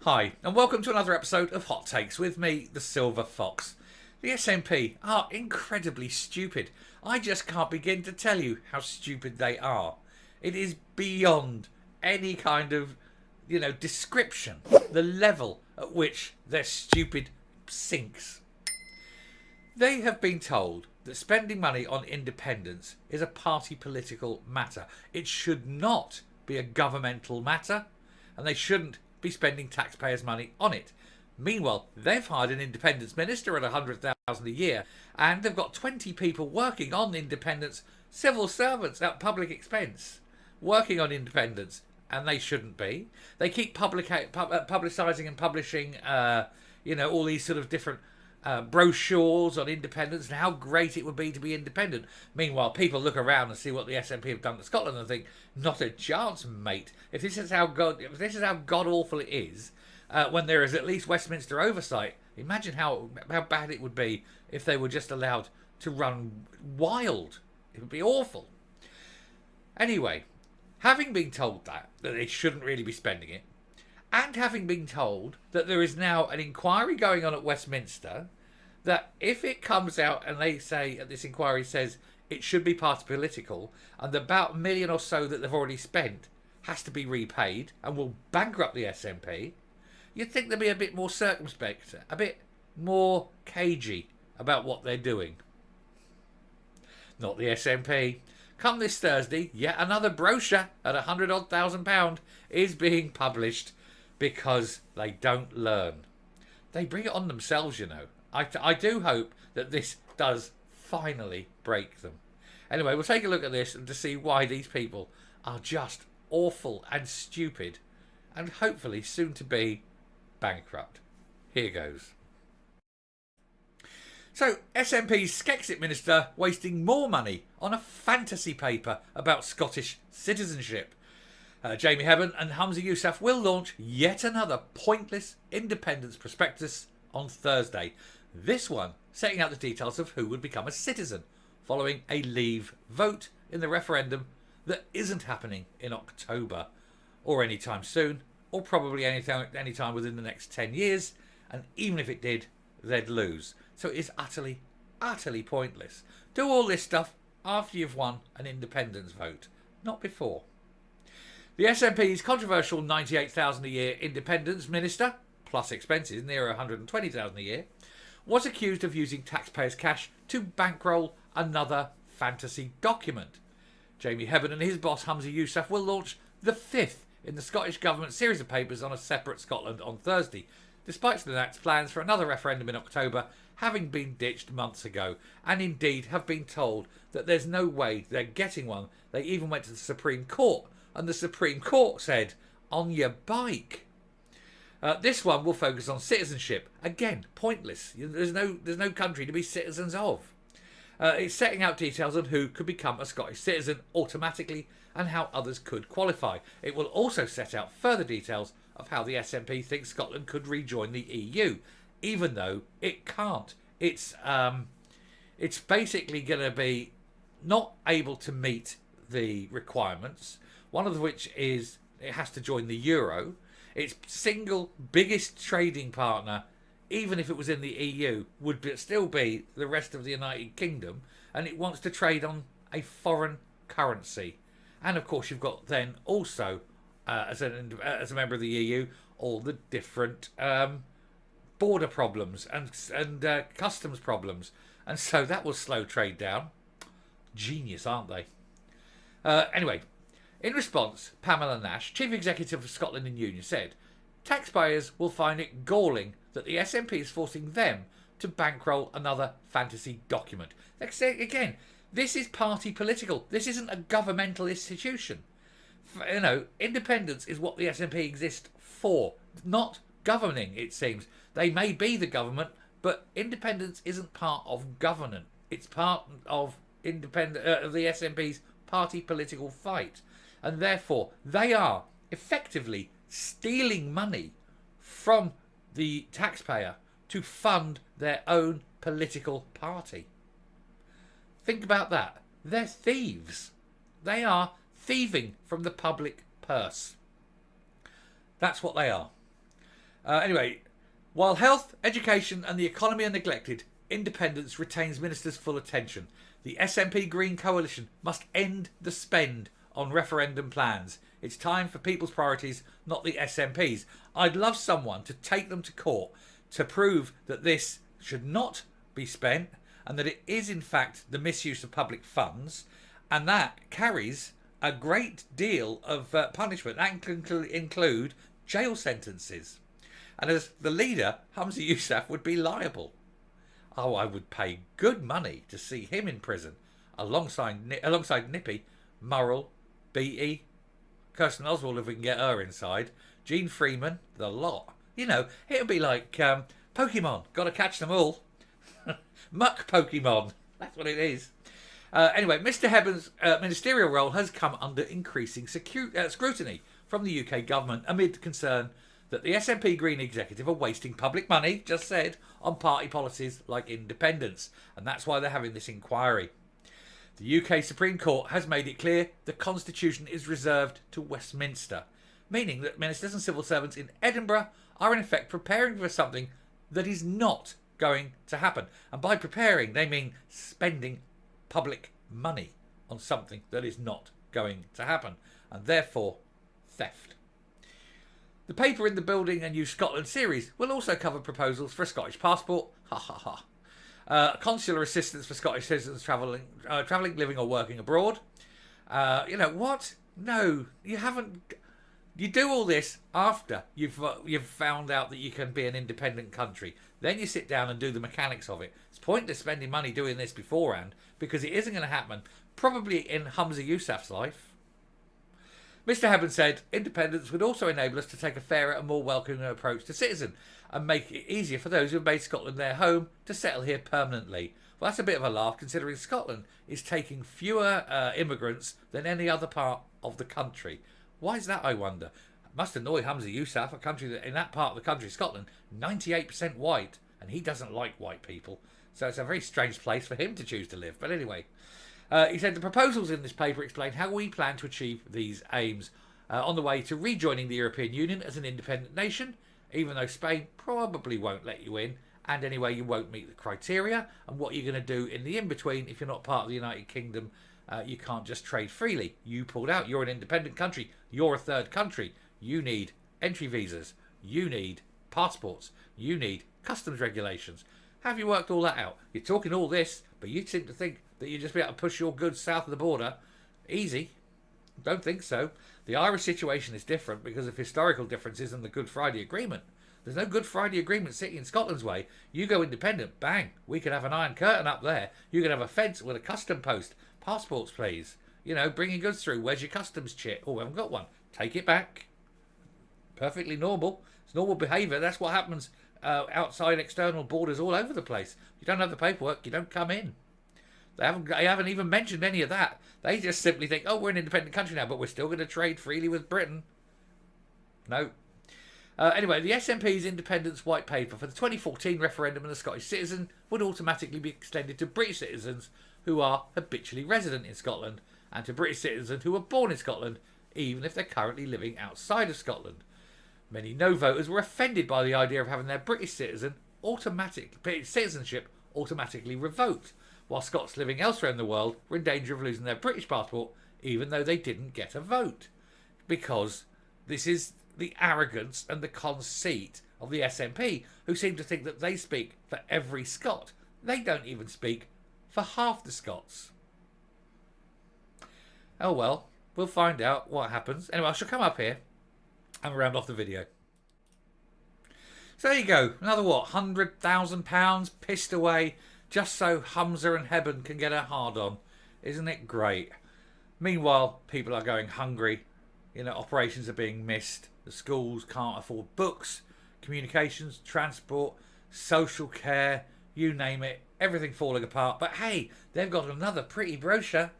Hi, and welcome to another episode of Hot Takes with me, the Silver Fox. The SNP are incredibly stupid. I just can't begin to tell you how stupid they are. It is beyond any kind of, description, the level at which their stupid sinks. They have been told that spending money on independence is a party political matter. It should not be a governmental matter, and they shouldn't be spending taxpayers' money on it. Meanwhile, they've hired an independence minister at 100,000 a year, and they've got 20 people working on independence, civil servants at public expense, working on independence, and they shouldn't be. They keep publicising and publishing, all these sort of different brochures on independence and how great it would be to be independent. Meanwhile, people look around and see what the SNP have done to Scotland and think, not a chance, mate. If this is how god awful it is, when there is at least Westminster oversight, imagine how bad it would be if they were just allowed to run wild. It would be awful. Anyway, having been told that they shouldn't really be spending it, and having been told that there is now an inquiry going on at Westminster, that if it comes out and they say, this inquiry says it should be party political, and about $1 million or so that they've already spent has to be repaid and will bankrupt the SNP, you'd think they'd be a bit more circumspect, a bit more cagey about what they're doing. Not the SNP. Come this Thursday, yet another brochure at £100,000 is being published because they don't learn. They bring it on themselves, you know. I do hope that this does finally break them. Anyway, we'll take a look at this and to see why these people are just awful and stupid and hopefully soon to be bankrupt. Here goes. So, SNP's Skexit minister wasting more money on a fantasy paper about Scottish citizenship. Jamie Hebbon and Humza Yousaf will launch yet another pointless independence prospectus on Thursday. This one setting out the details of who would become a citizen following a leave vote in the referendum that isn't happening in October or anytime soon, or probably any time within the next 10 years. And even if it did, they'd lose. So it is utterly, utterly pointless. Do all this stuff after you've won an independence vote, not before. The SNP's controversial $98,000 a year independence minister, plus expenses near $120,000 a year, was accused of using taxpayers' cash to bankroll another fantasy document. Jamie Hebbon and his boss Humza Yousaf will launch the fifth in the Scottish Government series of papers on a separate Scotland on Thursday, despite Sunak's plans for another referendum in October having been ditched months ago, and indeed have been told that there's no way they're getting one. They even went to the Supreme Court, and the Supreme Court said, on your bike. This one will focus on citizenship. Again, pointless. There's no country to be citizens of. It's setting out details on who could become a Scottish citizen automatically and how others could qualify. It will also set out further details of how the SNP thinks Scotland could rejoin the EU, even though it can't. It's basically going to be not able to meet the requirements, one of which is it has to join the euro. Its single biggest trading partner, even if it was in the EU, would still be the rest of the United Kingdom, and it wants to trade on a foreign currency. And of course you've got then also, as a member of the EU, all the different border problems and customs problems. And so that will slow trade down. Genius, aren't they? Anyway, in response, Pamela Nash, Chief Executive of Scotland and Union, said, taxpayers will find it galling that the SNP is forcing them to bankroll another fantasy document. Again, this is party political. This isn't a governmental institution. Independence is what the SNP exists for, not governing, it seems. They may be the government, but independence isn't part of governance. It's part of the SNP's party political fight. And therefore, they are effectively stealing money from the taxpayer to fund their own political party. Think about that. They're thieves. They are thieving from the public purse. That's what they are. Anyway, while health, education and the economy are neglected, independence retains ministers' full attention. The SNP Green Coalition must end the spend on referendum plans. It's time for people's priorities, not the SNP's. I'd love someone to take them to court to prove that this should not be spent and that it is in fact the misuse of public funds, and that carries a great deal of punishment. That can include jail sentences. And as the leader, Humza Yousaf would be liable. Oh, I would pay good money to see him in prison alongside Nippy, Murrell, Beattie, Kirsten Oswald if we can get her inside, Gene Freeman, the lot. You know, it would be like Pokemon. Got to catch them all. Muck Pokemon. That's what it is. Anyway, Mr. Hebben's ministerial role has come under increasing scrutiny from the UK government amid concern that the SNP Green executive are wasting public money, just said, on party policies like independence. And that's why they're having this inquiry. The UK Supreme Court has made it clear the Constitution is reserved to Westminster, meaning that ministers and civil servants in Edinburgh are in effect preparing for something that is not going to happen. And by preparing, they mean spending public money on something that is not going to happen, and therefore theft. The paper in the Building a New Scotland series will also cover proposals for a Scottish passport, consular assistance for Scottish citizens travelling, living or working abroad. You know what? No, you haven't. You do all this after you've found out that you can be an independent country. Then you sit down and do the mechanics of it. It's pointless spending money doing this beforehand because it isn't going to happen, probably in Humza Yousaf's life. Mr. Hebben said independence would also enable us to take a fairer and more welcoming approach to citizens and make it easier for those who have made Scotland their home to settle here permanently. Well, that's a bit of a laugh considering Scotland is taking fewer immigrants than any other part of the country. Why is that, I wonder? It must annoy Humza Yousaf, a country that in that part of the country, Scotland, 98% white, and he doesn't like white people. So it's a very strange place for him to choose to live. But anyway, he said the proposals in this paper explain how we plan to achieve these aims on the way to rejoining the European Union as an independent nation, even though Spain probably won't let you in, and anyway you won't meet the criteria, and what you're going to do in the in-between if you're not part of the United Kingdom. You can't just trade freely. You pulled out. You're an independent country. You're a third country. You need entry visas. You need passports. You need customs regulations. Have you worked all that out? You're talking all this, but you seem to think that you'll just be able to push your goods south of the border. Easy. Don't think so. The Irish situation is different because of historical differences and the Good Friday Agreement. There's no Good Friday Agreement sitting in Scotland's way. You go independent, bang, we could have an iron curtain up there. You could have a fence with a custom post. Passports, please. You know, bring your goods through. Where's your customs chit? Oh, we haven't got one. Take it back. Perfectly normal. It's normal behaviour. That's what happens outside external borders all over the place. You don't have the paperwork, you don't come in. They haven't even mentioned any of that. They just simply think, oh, we're an independent country now, but we're still going to trade freely with Britain. No. Anyway, the SNP's independence white paper for the 2014 referendum on the Scottish citizen would automatically be extended to British citizens who are habitually resident in Scotland and to British citizens who were born in Scotland, even if they're currently living outside of Scotland. Many no voters were offended by the idea of having their British citizenship automatically revoked, while Scots living elsewhere in the world were in danger of losing their British passport even though they didn't get a vote. Because this is the arrogance and the conceit of the SNP, who seem to think that they speak for every Scot. They don't even speak for half the Scots. Oh well, we'll find out what happens. Anyway, I shall come up here and round off the video. So there you go. Another what? £100,000 pissed away just so Humza and Hebben can get a hard on. Isn't it great? Meanwhile, people are going hungry. You know, operations are being missed. The schools can't afford books, communications, transport, social care, you name it. Everything falling apart. But hey, they've got another pretty brochure.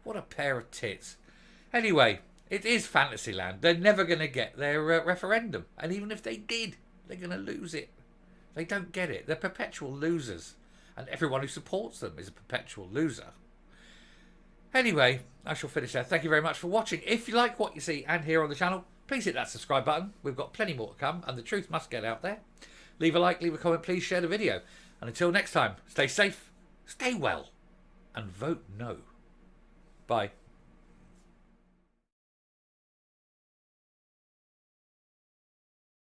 What a pair of tits. Anyway, it is Fantasyland. They're never going to get their referendum. And even if they did, they're going to lose it. They don't get it. They're perpetual losers. And everyone who supports them is a perpetual loser. Anyway, I shall finish there. Thank you very much for watching. If you like what you see and hear on the channel, please please hit that subscribe button. We've got plenty more to come, and the truth must get out there. Leave a like, leave a comment, please share the video. And until next time, stay safe, stay well, and vote no. Bye.